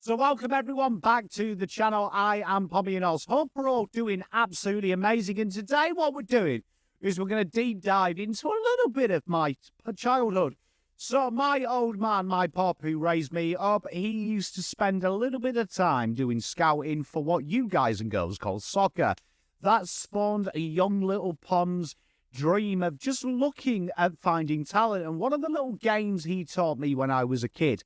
So welcome everyone back to the channel. I am PommyInOz. Hope we're all doing absolutely amazing. And today what we're doing is we're going to deep dive into a little bit of my childhood. So my old man, my pop, who raised me up, he used to spend a little bit of time doing scouting for what you guys and girls call soccer. That spawned a young little Pom's dream of just looking at finding talent. And one of the little games he taught me when I was a kid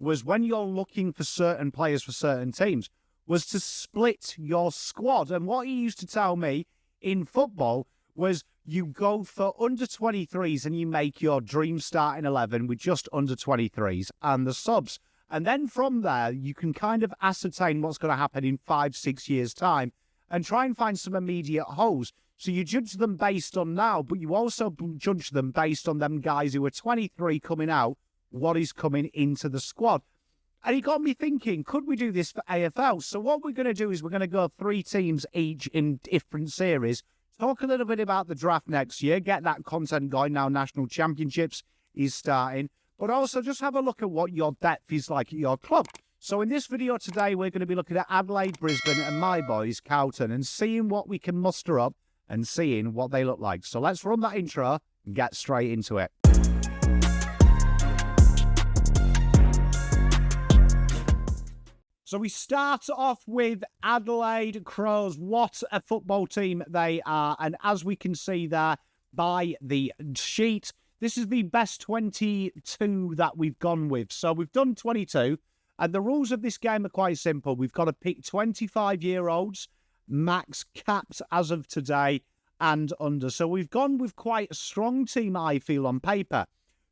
was when you're looking for certain players for certain teams, was to split your squad. And what he used to tell me in football was you go for under 23s and you make your dream starting 11 with just under 23s and the subs. And then from there, you can kind of ascertain what's going to happen in 5-6 years' time and try and find some immediate holes. So you judge them based on now, but you also judge them based on them guys who are 23 coming out, what is coming into the squad. And he got me thinking, could we do this for AFL? So what we're going to do is we're going to go 3 teams each in different series, talk a little bit about the draft next year, get that content going now National Championships is starting, but also just have a look at what your depth is like at your club. So in this video today, we're going to be looking at Adelaide, Brisbane and my boys, Carlton, and seeing what we can muster up and seeing what they look like. So let's run that intro and get straight into it. So we start off with Adelaide Crows. What a football team they are. And as we can see there by the sheet, this is the best 22 that we've gone with. So we've done 22. And the rules of this game are quite simple. We've got to pick 25-year-olds, max capped as of today and under. So we've gone with quite a strong team, I feel, on paper.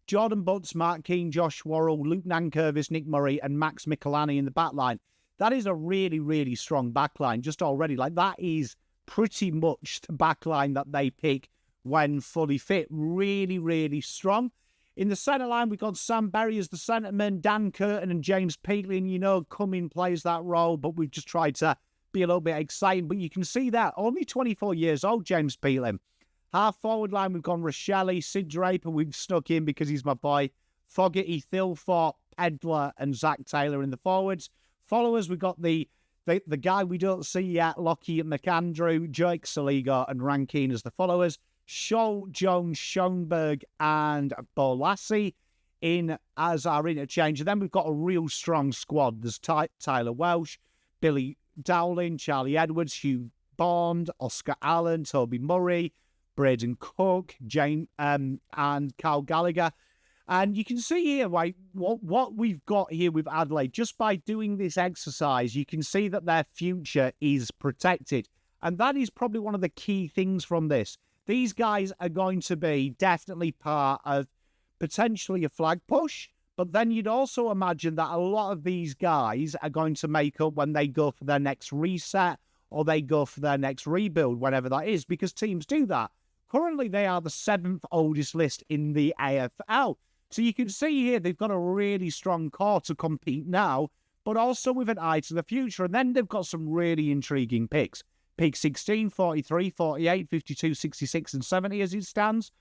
Jordan Butts, Mark Keane, Josh Worrell, Luke Nankervis, Nick Murray, and Max Michelani in the back line. That is a really, really strong back line just already. Like, that is pretty much the back line that they pick when fully fit. Really, really strong. In the centre line, we've got Sam Berry as the centreman, Dan Curtin and James Peatlin. You know, Cumming plays that role, but we've just tried to be a little bit exciting. But you can see that, only 24 years old, James Peatlin. Half forward line, we've gone Rachele, Sid Draper, we've snuck in because he's my boy. Fogarty, Thilthorpe, Pedler, and Zach Taylor in the forwards. Followers, we've got the guy we don't see yet, Lockie McAndrew, Jake Saligo, and Rankine as the followers. Scholl, Jones, Schoenberg, and Bolassi in as our interchange. And then we've got a real strong squad. There's Tyler Welsh, Billy Dowling, Charlie Edwards, Hugh Bond, Oscar Allen, Toby Murray, Braden Cook, Jane, and Carl Gallagher. And you can see here, right, what we've got here with Adelaide. Just by doing this exercise, you can see that their future is protected. And that is probably one of the key things from this. These guys are going to be definitely part of potentially a flag push. But then you'd also imagine that a lot of these guys are going to make up when they go for their next reset or they go for their next rebuild, whenever that is, because teams do that. Currently, they are the 7th oldest list in the AFL. So you can see here they've got a really strong core to compete now, but also with an eye to the future. And then they've got some really intriguing picks. Pick 16, 43, 48, 52, 66, and 70 as it stands.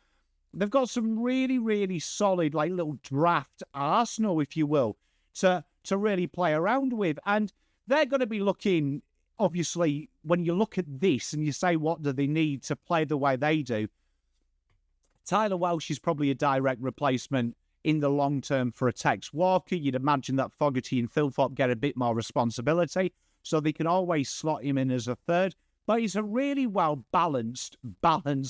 They've got some really, really solid, like, little draft arsenal, if you will, to really play around with. And they're going to be looking, obviously, when you look at this and you say, what do they need to play the way they do? Tyler Welsh is probably a direct replacement in the long term for a Tex Walker. You'd imagine that Fogarty and Thilthorpe get a bit more responsibility, so they can always slot him in as a third. But it's a really well-balanced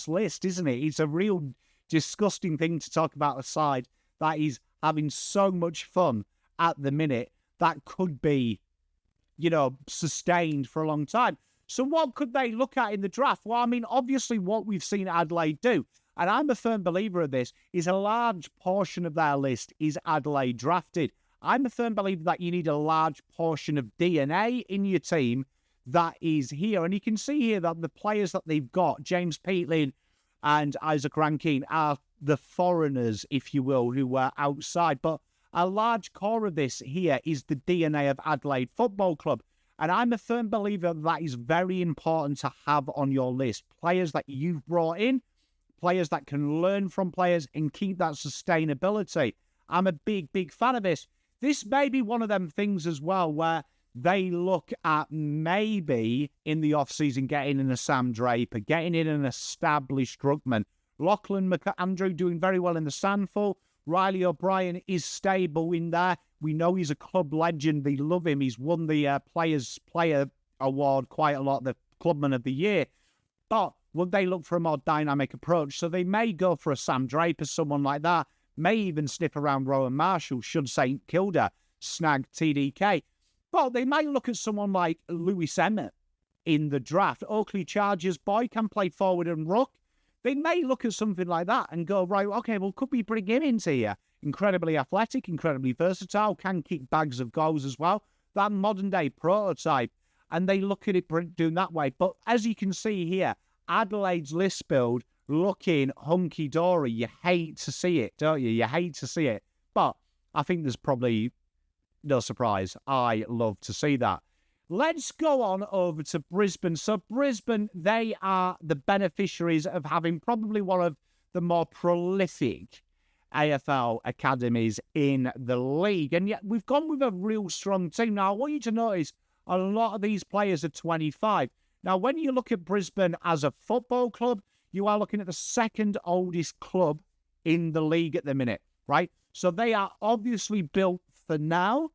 list, isn't it? It's a real disgusting thing to talk about a side that is having so much fun at the minute that could be, you know, sustained for a long time. So what could they look at in the draft? Well, I mean, obviously what we've seen Adelaide do, and I'm a firm believer of this, is a large portion of their list is Adelaide drafted. I'm a firm believer that you need a large portion of DNA in your team that is here. And you can see here that the players that they've got, James Peatlin and Isaac Rankine, are the foreigners, if you will, who were outside. But a large core of this here is the DNA of Adelaide Football Club. And I'm a firm believer that is very important to have on your list. Players that you've brought in, players that can learn from players and keep that sustainability. I'm a big, big fan of this. this may be one of them things as well where they look at maybe in the off-season getting in a Sam Draper, getting in an established ruckman. Lachlan McAndrew doing very well in the Sandful. Riley O'Brien is stable in there. We know he's a club legend. They love him. He's won the Players Player Award quite a lot, the Clubman of the Year. But would they look for a more dynamic approach? So they may go for a Sam Draper, someone like that. May even sniff around Rowan Marshall should St Kilda snag TDK. But they might look at someone like Lewis Emmett in the draft. Oakley Chargers boy can play forward and ruck. They may look at something like that and go, right, okay, well, could we bring him into here? Incredibly athletic, incredibly versatile, can kick bags of goals as well. That modern-day prototype. And they look at it doing that way. But as you can see here, Adelaide's list build looking hunky-dory. You hate to see it, don't you? You hate to see it. But I think there's probably no surprise. I love to see that. Let's go on over to Brisbane. So Brisbane, they are the beneficiaries of having probably one of the more prolific AFL academies in the league. And yet we've gone with a real strong team. Now, I want you to notice a lot of these players are 25. Now, when you look at Brisbane as a football club, you are looking at the second oldest club in the league at the minute, right? So they are obviously built for now.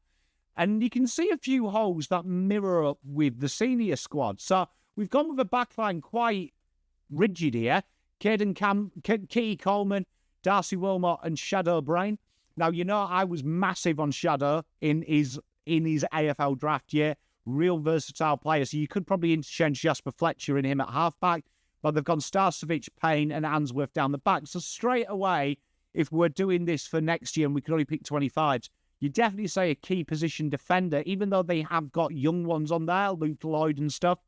And you can see a few holes that mirror up with the senior squad. So we've gone with a backline quite rigid here. Kitty Coleman, Darcy Wilmot and Shadow Brain. Now, you know, I was massive on Shadow in his AFL draft year. Real versatile player. So you could probably interchange Jasper Fletcher in him at halfback. But they've gone Starcevic, Payne and Answorth down the back. So straight away, if we're doing this for next year and we can only pick 25s, you definitely say a key position defender, even though they have got young ones on there, Luke Lloyd and stuff.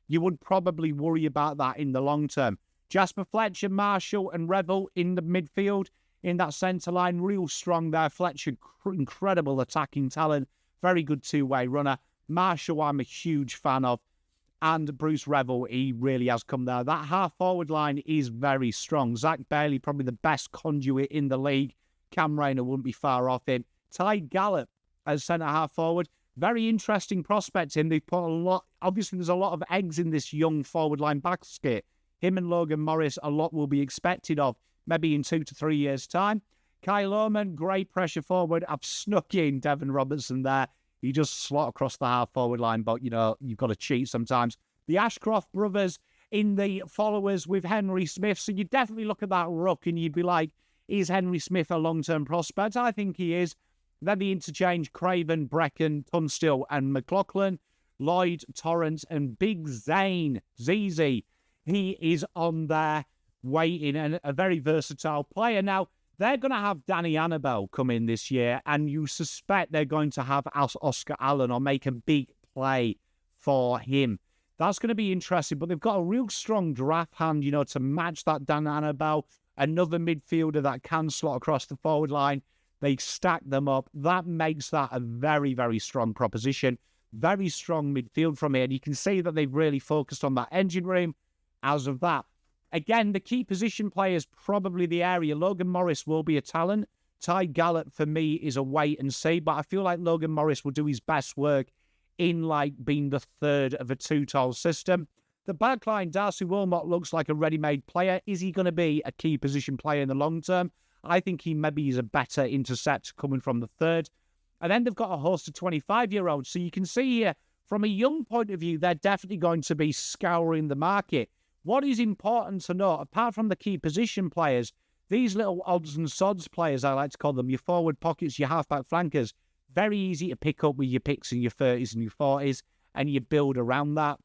You would probably worry about that in the long term. Jasper Fletcher, Marshall and Revel in the midfield, in that centre line, real strong there. Fletcher, incredible attacking talent, very good two-way runner. Marshall, I'm a huge fan of. And Bruce Revel, he really has come there. That half-forward line is very strong. Zach Bailey, probably the best conduit in the league. Cam Rayner wouldn't be far off him. Ty Gallop as centre-half forward. Very interesting prospect in. They put a lot... Obviously, there's a lot of eggs in this young forward-line basket. Him and Logan Morris, a lot will be expected of, maybe in 2 to 3 years' time. Kyle Oman, great pressure forward. I've snuck in Devon Robertson there. He just slot across the half-forward line, but, you know, you've got to cheat sometimes. The Ashcroft brothers in the followers with Henry Smith. So you definitely look at that ruck and you'd be like, is Henry Smith a long-term prospect? I think he is. Then the interchange, Craven, Brecken, Tunstall and McLaughlin, Lloyd, Torrance and Big Zane, ZZ. He is on there waiting and a very versatile player. Now, they're going to have Danny Annabelle come in this year and you suspect they're going to have Oscar Allen or make a big play for him. That's going to be interesting, but they've got a real strong draft hand, you know, to match that Dan Annabelle, another midfielder that can slot across the forward line. They stack them up. That makes that a very, very strong proposition. Very strong midfield from here. And you can see that they've really focused on that engine room as of that. Again, the key position players, probably the area. Logan Morris will be a talent. Ty Gallop, for me, is a wait and see. But I feel like Logan Morris will do his best work in, like, being the third of a two-tall system. The backline, Darcy Wilmot looks like a ready-made player. Is he going to be a key position player in the long term? I think he maybe is a better intercept coming from the third. And then they've got a host of 25-year-olds. So you can see here, from a young point of view, they're definitely going to be scouring the market. What is important to note, apart from the key position players, these little odds and sods players, I like to call them, your forward pockets, your halfback flankers, very easy to pick up with your picks in your 30s and your 40s, and you build around that.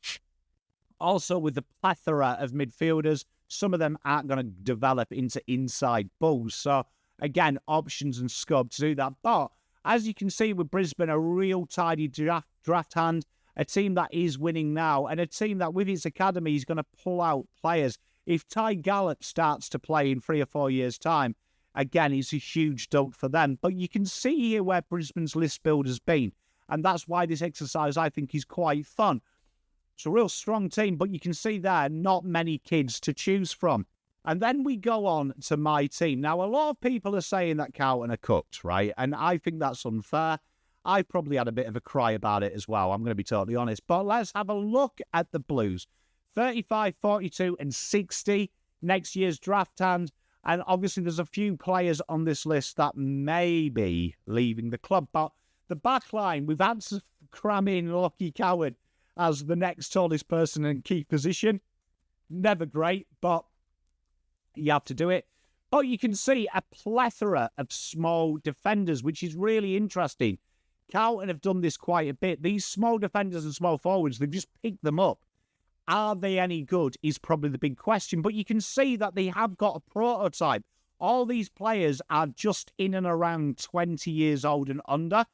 Also, with the plethora of midfielders, some of them aren't going to develop into inside bulls. So, again, options and scope to do that. But, as you can see with Brisbane, a real tidy draft hand, a team that is winning now, and a team that with its academy is going to pull out players. If Ty Gallop starts to play in 3 or 4 years' time, again, it's a huge dump for them. But you can see here where Brisbane's list build has been. And that's why this exercise, I think, is quite fun. It's a real strong team, but you can see there, not many kids to choose from. And then we go on to my team. Now, a lot of people are saying that Carlton are cooked, right? And I think that's unfair. I've probably had a bit of a cry about it as well. I'm going to be totally honest. But let's have a look at the Blues. 35, 42 and 60 next year's draft hand. And obviously there's a few players on this list that may be leaving the club. But the back line, we've had to cram in Lockie Coward as the next tallest person in key position. Never great, but you have to do it. But you can see a plethora of small defenders, which is really interesting. Carlton have done this quite a bit. These small defenders and small forwards, they've just picked them up. Are they any good is probably the big question. But you can see that they have got a prototype. All these players are just in and around 20 years old and under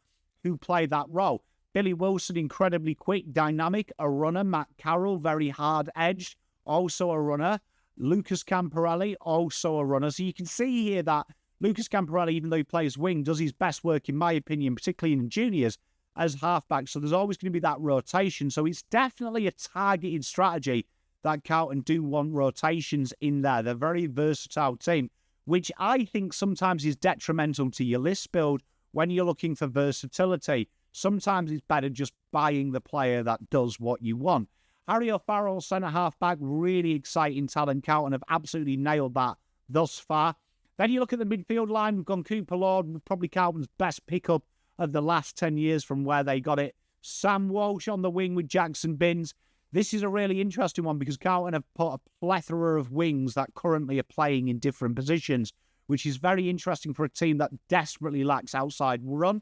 who play that role. Billy Wilson, incredibly quick, dynamic, a runner. Matt Carroll, very hard-edged, also a runner. Lucas Camporelli, also a runner. So you can see here that Lucas Camporelli, even though he plays wing, does his best work, in my opinion, particularly in juniors, as halfback. So there's always going to be that rotation. So it's definitely a targeted strategy that Carlton do want rotations in there. They're a very versatile team, which I think sometimes is detrimental to your list build when you're looking for versatility. Sometimes it's better just buying the player that does what you want. Harry O'Farrell, centre-half-back, really exciting talent. Carlton have absolutely nailed that thus far. Then you look at the midfield line. We've gone Cooper Lord, probably Carlton's best pickup of the last 10 years from where they got it. Sam Walsh on the wing with Jackson Binns. This is a really interesting one because Carlton have put a plethora of wings that currently are playing in different positions, which is very interesting for a team that desperately lacks outside run.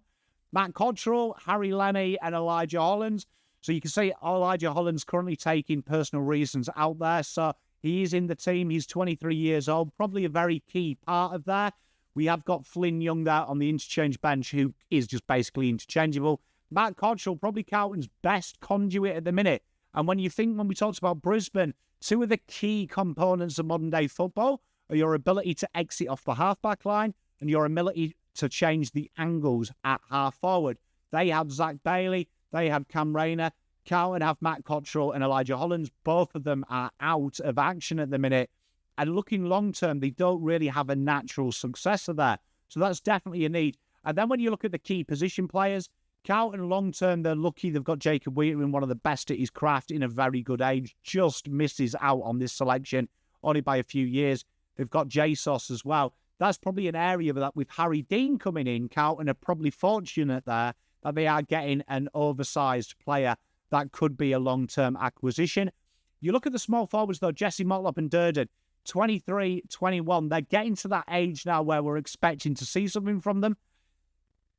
Matt Cottrell, Harry Lenny and Elijah Hollands. So you can see Elijah Hollands currently taking personal reasons out there. So he is in the team. He's 23 years old, probably a very key part of that. We have got Flynn Young there on the interchange bench, who is just basically interchangeable. Matt Cottrell, probably Carlton's best conduit at the minute. And when you think, when we talked about Brisbane, two of the key components of modern-day football are your ability to exit off the half-back line and your ability to change the angles at half-forward. They had Zach Bailey. They had Cam Rayner. Carlton have Matt Cottrell and Elijah Hollands. Both of them are out of action at the minute. And looking long-term, they don't really have a natural successor there. So that's definitely a need. And then when you look at the key position players, Carlton long-term, they're lucky. They've got Jacob Wheaton, one of the best at his craft in a very good age. Just misses out on this selection, only by a few years. They've got JSOS as well. That's probably an area that with Harry Dean coming in, Carlton are probably fortunate there that they are getting an oversized player that could be a long-term acquisition. You look at the small forwards, though, Jesse Motlop and Durdin, 23, 21. They're getting to that age now where we're expecting to see something from them.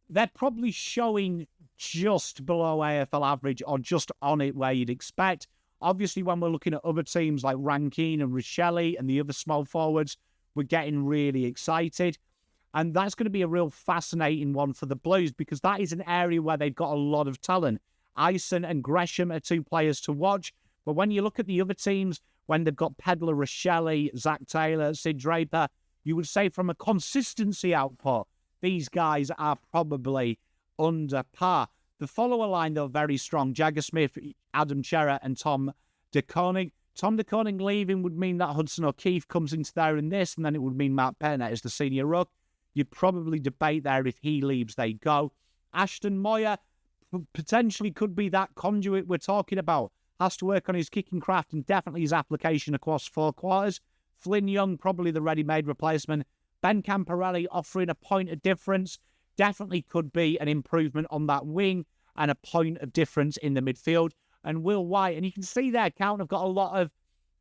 They're probably showing just below AFL average or just on it where you'd expect. Obviously, when we're looking at other teams like Rankine and Rachele and the other small forwards, we're getting really excited. And that's going to be a real fascinating one for the Blues because that is an area where they've got a lot of talent. Ison and Gresham are two players to watch. But when you look at the other teams, when they've got Pedler, Rachele, Zach Taylor, Sid Draper, you would say from a consistency output, these guys are probably under par. The follower line, though, very strong. Jagger Smith, Adam Cherra and Tom De Koning. Tom De Koning leaving would mean that Hudson O'Keefe comes into there in this, and then it would mean Matt Pennant is the senior ruck. You'd probably debate there if he leaves, they go. Ashton Moyer potentially could be that conduit we're talking about. Has to work on his kicking craft and definitely his application across four quarters. Flynn Young, probably the ready-made replacement. Ben Camporelli offering a point of difference. Definitely could be an improvement on that wing and a point of difference in the midfield. And Will White, and you can see there, Carlton have got a lot of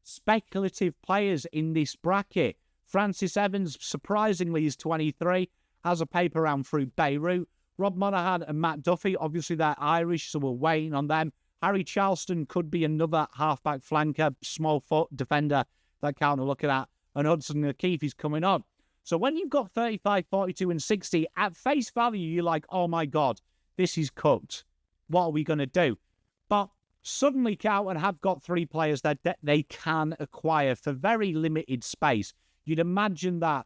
speculative players in this bracket. Francis Evans, surprisingly, is 23, has a paper round through Beirut. Rob Monaghan and Matt Duffy, obviously they're Irish, so we're waiting on them. Harry Charleston could be another halfback flanker, small foot defender that Carlton are looking at. And Hudson O'Keefe is coming on. So when you've got 35, 42 and 60, at face value, you're like, oh my God, this is cooked. What are we going to do? But suddenly Carlton have got three players that they can acquire for very limited space. You'd imagine that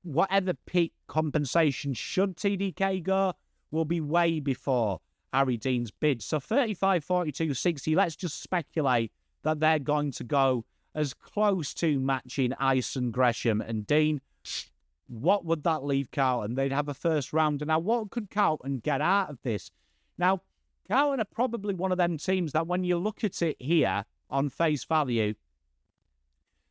whatever peak compensation should TDK go will be way before Harry Dean's bid. So 35, 42, 60, let's just speculate that they're going to go as close to matching Ison, Gresham and Dean, what would that leave Carlton? They'd have a first rounder. Now, what could Carlton get out of this? Now, Carlton are probably one of them teams that when you look at it here on face value,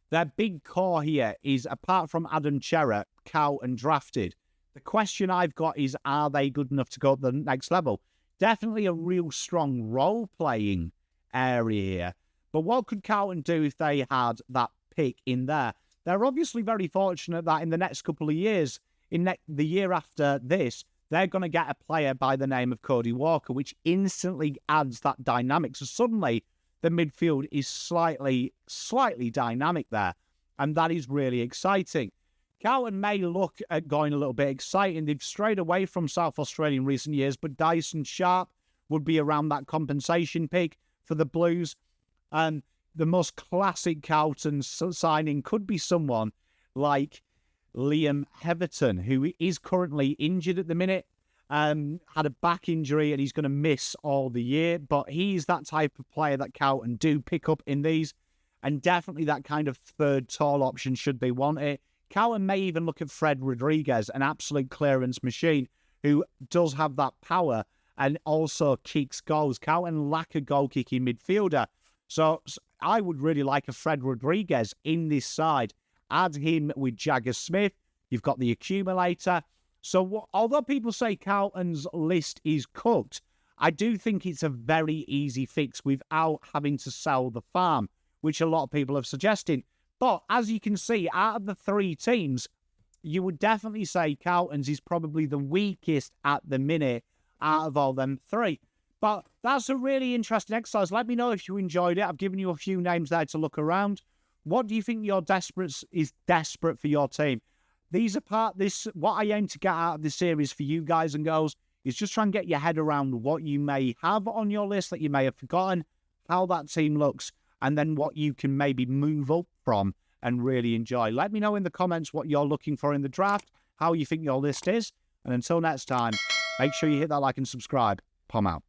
their big core here is, apart from Adam Cherrett, Carlton drafted. The question I've got is, are they good enough to go to the next level? Definitely a real strong role-playing area here. But what could Carlton do if they had that pick in there? They're obviously very fortunate that in the next couple of years, the year after this, they're going to get a player by the name of Cody Walker, which instantly adds that dynamic. So suddenly, the midfield is slightly dynamic there. And that is really exciting. Carlton may look at going a little bit exciting. They've strayed away from South Australia in recent years, but Dyson Sharp would be around that compensation pick for the Blues. And the most classic Carlton signing could be someone like Liam Heverton, who is currently injured at the minute. Had a back injury and he's going to miss all the year. But he's that type of player that Carlton do pick up in these. And definitely that kind of third tall option should they want it. Carlton may even look at Fred Rodriguez, an absolute clearance machine who does have that power and also kicks goals. Carlton lack a goal-kicking midfielder. So I would really like a Fred Rodriguez in this side. Add him with Jagger Smith. You've got the accumulator. So although people say Carlton's list is cooked, I do think it's a very easy fix without having to sell the farm, which a lot of people have suggested. But as you can see, out of the three teams, you would definitely say Carlton's is probably the weakest at the minute out of all them three. But that's a really interesting exercise. Let me know if you enjoyed it. I've given you a few names there to look around. What do you think is desperate for your team? These are what I aim to get out of this series for you guys and girls is just try and get your head around what you may have on your list that you may have forgotten, how that team looks, and then what you can maybe move up from and really enjoy. Let me know in the comments what you're looking for in the draft, how you think your list is. And until next time, make sure you hit that like and subscribe. Pom out.